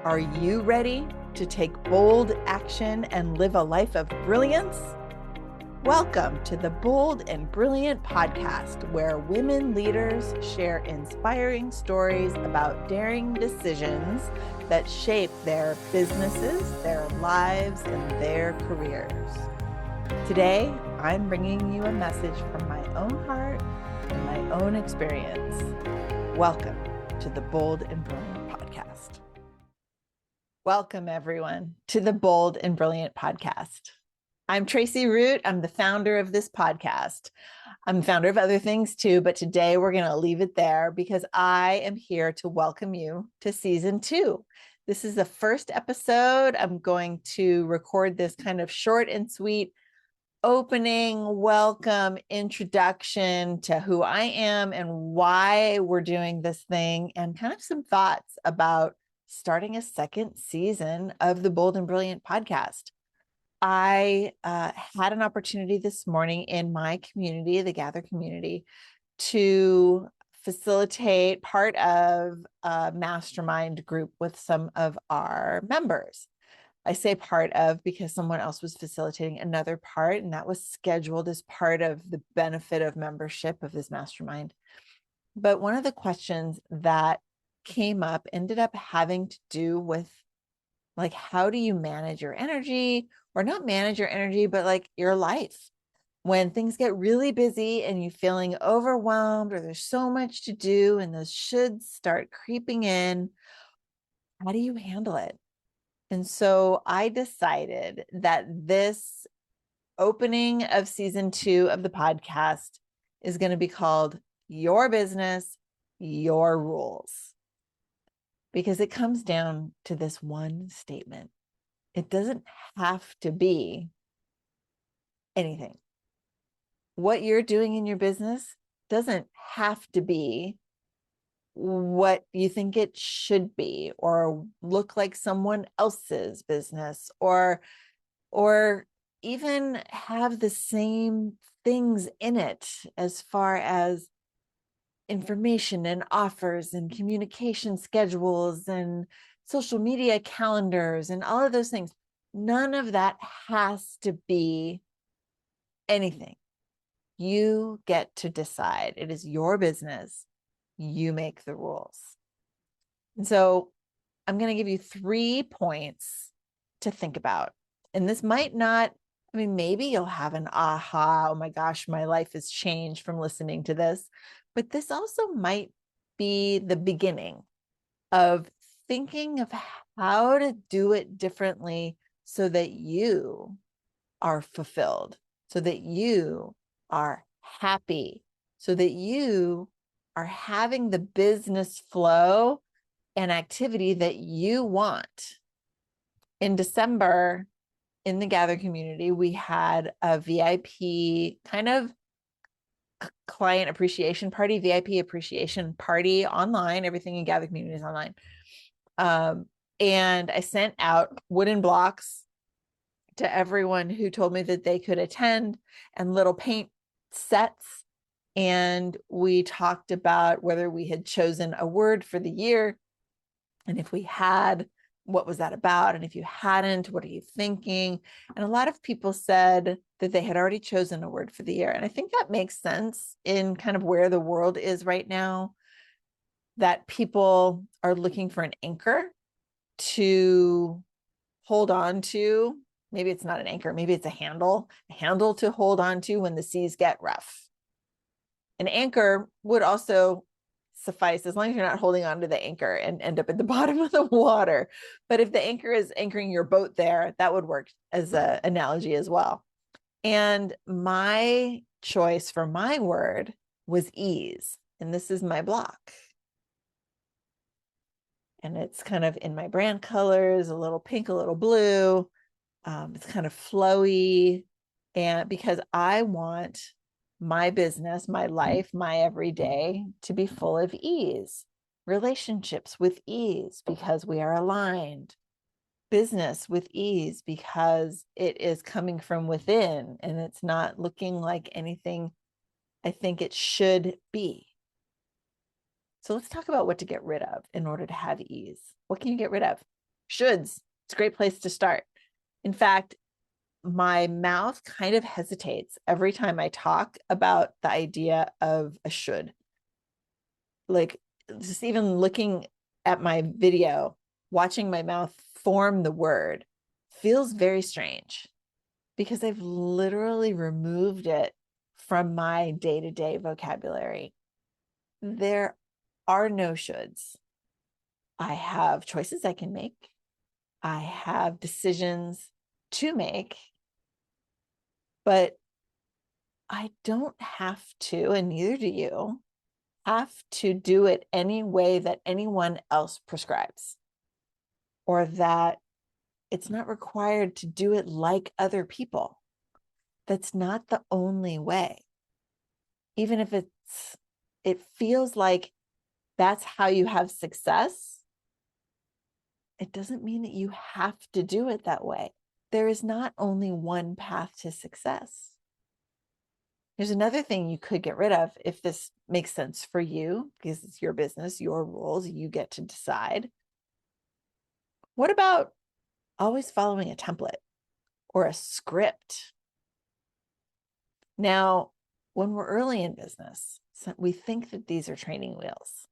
Are you ready to take bold action and live a life of brilliance? Welcome to the Bold and Brilliant podcast, where women leaders share inspiring stories about daring decisions that shape their businesses, their lives, and their careers. Today, I'm bringing you a message from my own heart and my own experience. Welcome to the Bold and Brilliant podcast. Welcome, everyone, to the Bold and Brilliant podcast. I'm Tracie Root. I'm the founder of this podcast. I'm the founder of other things too, but today we're going to leave it there because I am here to welcome you to season 2. This is the first episode. I'm going to record this kind of short and sweet opening, welcome, introduction to who I am and why we're doing this thing, and kind of some thoughts about starting a second season of the Bold and Brilliant podcast. I had an opportunity this morning in my community, the Gather community, to facilitate part of a mastermind group with some of our members. I say part of because someone else was facilitating another part, and that was scheduled as part of the benefit of membership of this mastermind. But one of the questions that came up ended up having to do with, like, how do you manage your energy, or not manage your energy, but like your life when things get really busy and you're feeling overwhelmed, or there's so much to do and those shoulds start creeping in. How do you handle it? And so I decided that this opening of season 2 of the podcast is going to be called Your Business, Your Rules. Because it comes down to this one statement. It doesn't have to be anything. What you're doing in your business doesn't have to be what you think it should be, or look like someone else's business, or even have the same things in it as far as information and offers and communication schedules and social media calendars and all of those things. None of that has to be anything. You get to decide. It is your business. You make the rules. And so I'm going to give you 3 points to think about. And this might not, maybe you'll have an aha, oh my gosh, my life has changed from listening to this. But this also might be the beginning of thinking of how to do it differently so that you are fulfilled, so that you are happy, so that you are having the business flow and activity that you want. In December, in the Gather community, we had a VIP kind of client appreciation party, VIP appreciation party online. Everything in Gather community is online. And I sent out wooden blocks to everyone who told me that they could attend, and little paint sets. And we talked about whether we had chosen a word for the year. And if we had, what was that about? And if you hadn't, what are you thinking? And a lot of people said that they had already chosen a word for the year. And I think that makes sense in kind of where the world is right now, that people are looking for an anchor to hold on to. Maybe it's not an anchor, maybe it's a handle to hold on to when the seas get rough. An anchor would also suffice as long as you're not holding on to the anchor and end up at the bottom of the water. But if the anchor is anchoring your boat there, that would work as an analogy as well. And my choice for my word was ease. And this is my block. And it's kind of in my brand colors, a little pink, a little blue. It's kind of flowy. And because I want my business, my life, my everyday to be full of ease, relationships with ease because we are aligned, business with ease because it is coming from within and it's not looking like anything I think it should be. So let's talk about what to get rid of in order to have ease. What can you get rid of? Shoulds. It's a great place to start. In fact, my mouth kind of hesitates every time I talk about the idea of a should. Like, just even looking at my video, watching my mouth form the word feels very strange because I've literally removed it from my day-to-day vocabulary. There are no shoulds. I have choices I can make. I have decisions to make, but I don't have to, and neither do you, have to do it any way that anyone else prescribes, or that it's not required to do it like other people. That's not the only way. Even if it feels like that's how you have success, it doesn't mean that you have to do it that way. There is not only one path to success. There's another thing you could get rid of if this makes sense for you, because it's your business, your rules, you get to decide. What about always following a template or a script? Now, when we're early in business, we think that these are training wheels.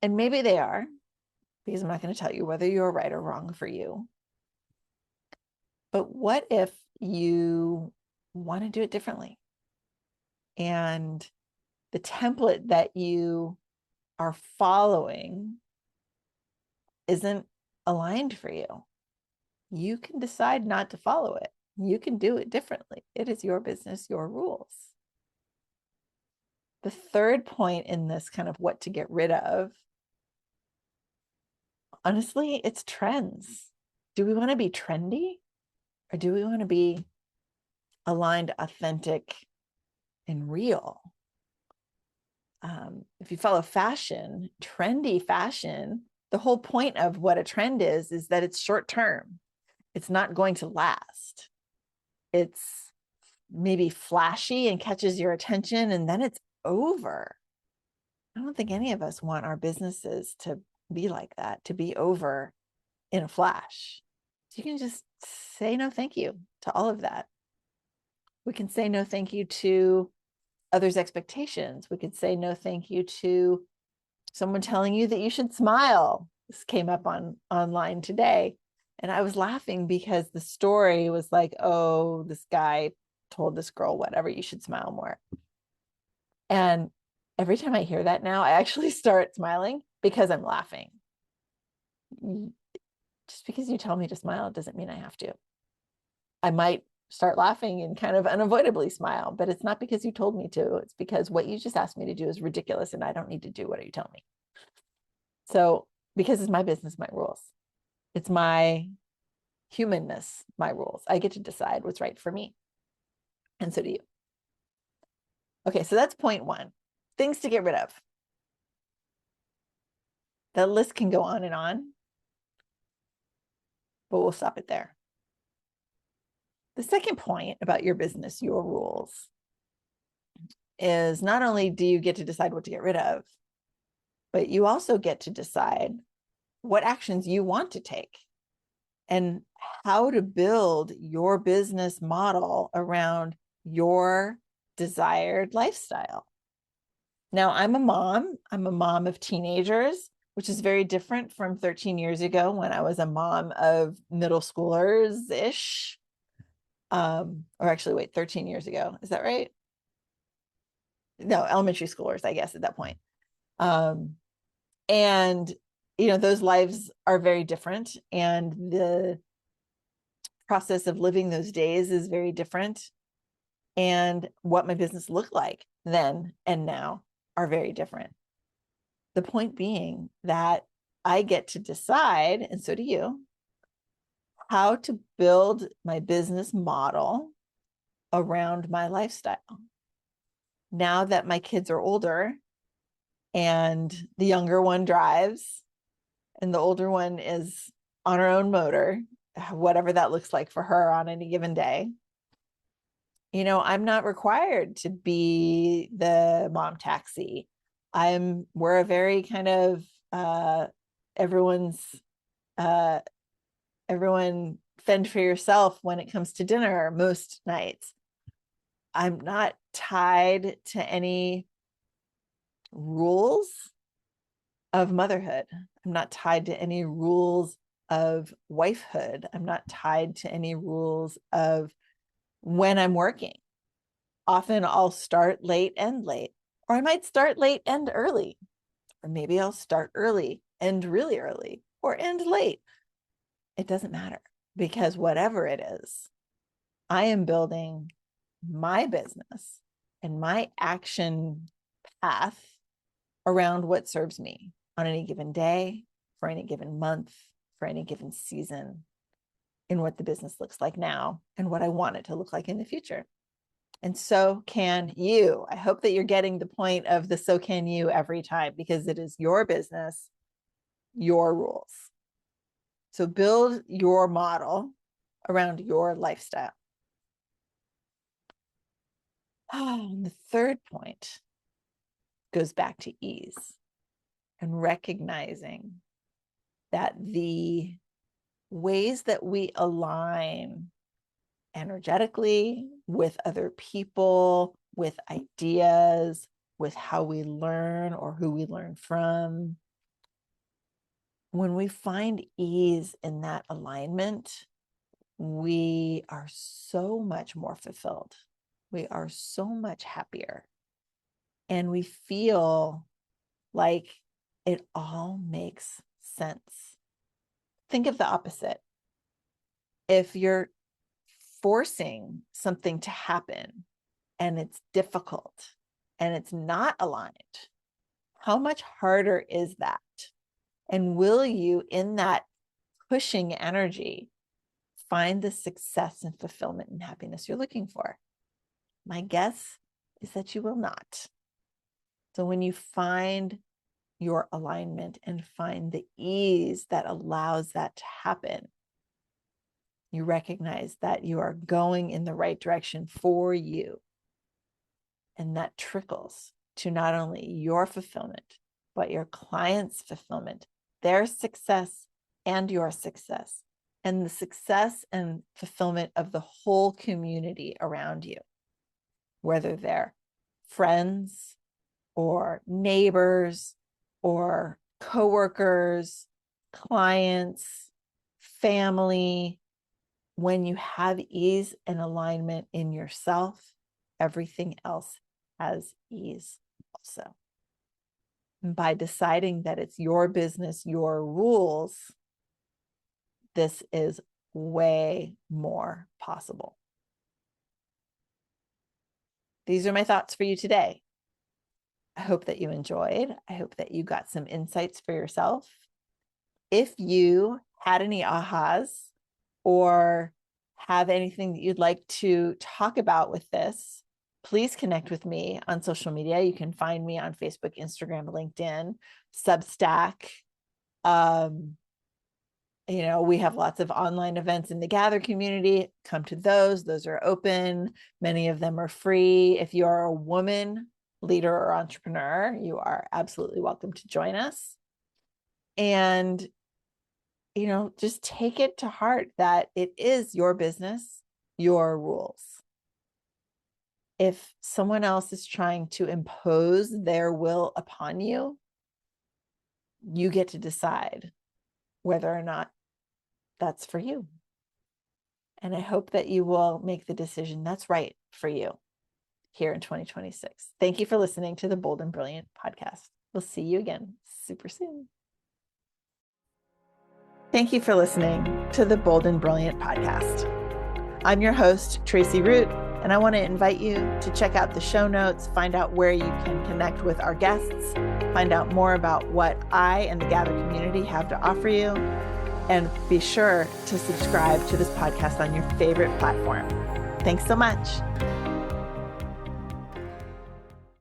And maybe they are, because I'm not going to tell you whether you're right or wrong for you. But what if you want to do it differently? And the template that you are following isn't aligned for you. You can decide not to follow it. You can do it differently. It is your business, your rules. The third point in this kind of what to get rid of, honestly, it's trends. Do we want to be trendy, or do we want to be aligned, authentic, and real? If you follow fashion, trendy fashion, the whole point of what a trend is that it's short term. It's not going to last. It's maybe flashy and catches your attention, and then it's over. I don't think any of us want our businesses to be like that, to be over in a flash. So you can just say no thank you to all of that. We can say no thank you to others' expectations. We could say no thank you to someone telling you that you should smile. This came up online today, and I was laughing because the story was like, oh, this guy told this girl, whatever, you should smile more. And every time I hear that now, I actually start smiling because I'm laughing. Just because you tell me to smile doesn't mean I have to. I might start laughing and kind of unavoidably smile, but it's not because you told me to. It's because what you just asked me to do is ridiculous and I don't need to do what you tell me. So, because it's my business, my rules. It's my humanness, my rules. I get to decide what's right for me. And so do you. Okay, so that's point one. Things to get rid of. The list can go on, but we'll stop it there. The second point about your business, your rules, is not only do you get to decide what to get rid of, but you also get to decide what actions you want to take and how to build your business model around your desired lifestyle. Now, I'm a mom of teenagers, which is very different from 13 years ago when I was a mom of middle schoolers-ish. Or actually, wait, 13 years ago. Is that right? No, elementary schoolers, I guess, at that point. And, those lives are very different. And the process of living those days is very different. And what my business looked like then and now are very different. The point being that I get to decide, and so do you, how to build my business model around my lifestyle. Now that my kids are older and the younger one drives and the older one is on her own motor, whatever that looks like for her on any given day, I'm not required to be the mom taxi. We're a very kind of everyone fend for yourself when it comes to dinner most nights. I'm not tied to any rules of motherhood. I'm not tied to any rules of wifehood. I'm not tied to any rules of when I'm working. Often I'll start late, end late, or I might start late, end early, or maybe I'll start early, end really early, or end late. It doesn't matter, because whatever it is, I am building my business and my action path around what serves me on any given day, for any given month, for any given season, in what the business looks like now and what I want it to look like in the future. And so can you. I hope that you're getting the point of the so can you every time, because it is your business, your rules. So build your model around your lifestyle. And the third point goes back to ease and recognizing that the ways that we align energetically with other people, with ideas, with how we learn or who we learn from, when we find ease in that alignment, we are so much more fulfilled. We are so much happier. And we feel like it all makes sense. Think of the opposite. If you're forcing something to happen and it's difficult and it's not aligned, how much harder is that? And will you, in that pushing energy, find the success and fulfillment and happiness you're looking for? My guess is that you will not. So when you find your alignment and find the ease that allows that to happen, you recognize that you are going in the right direction for you. And that trickles to not only your fulfillment, but your clients' fulfillment, their success and your success, and the success and fulfillment of the whole community around you, whether they're friends or neighbors or coworkers, clients, family. When you have ease and alignment in yourself, everything else has ease also. And by deciding that it's your business, your rules, this is way more possible. These are my thoughts for you today. I hope that you enjoyed. I hope that you got some insights for yourself. If you had any ahas or have anything that you'd like to talk about with this, please connect with me on social media. You can find me on Facebook, Instagram, LinkedIn, Substack. We have lots of online events in the Gather community. Come to those. Those are open. Many of them are free. If you are a woman, leader, or entrepreneur, you are absolutely welcome to join us. And just take it to heart that it is your business, your rules. If someone else is trying to impose their will upon you, you get to decide whether or not that's for you. And I hope that you will make the decision that's right for you here in 2026. Thank you for listening to the Bold and Brilliant podcast. We'll see you again super soon. Thank you for listening to the Bold and Brilliant podcast. I'm your host, Tracie Root, and I want to invite you to check out the show notes, find out where you can connect with our guests, find out more about what I and the Gather community have to offer you, and be sure to subscribe to this podcast on your favorite platform. Thanks so much.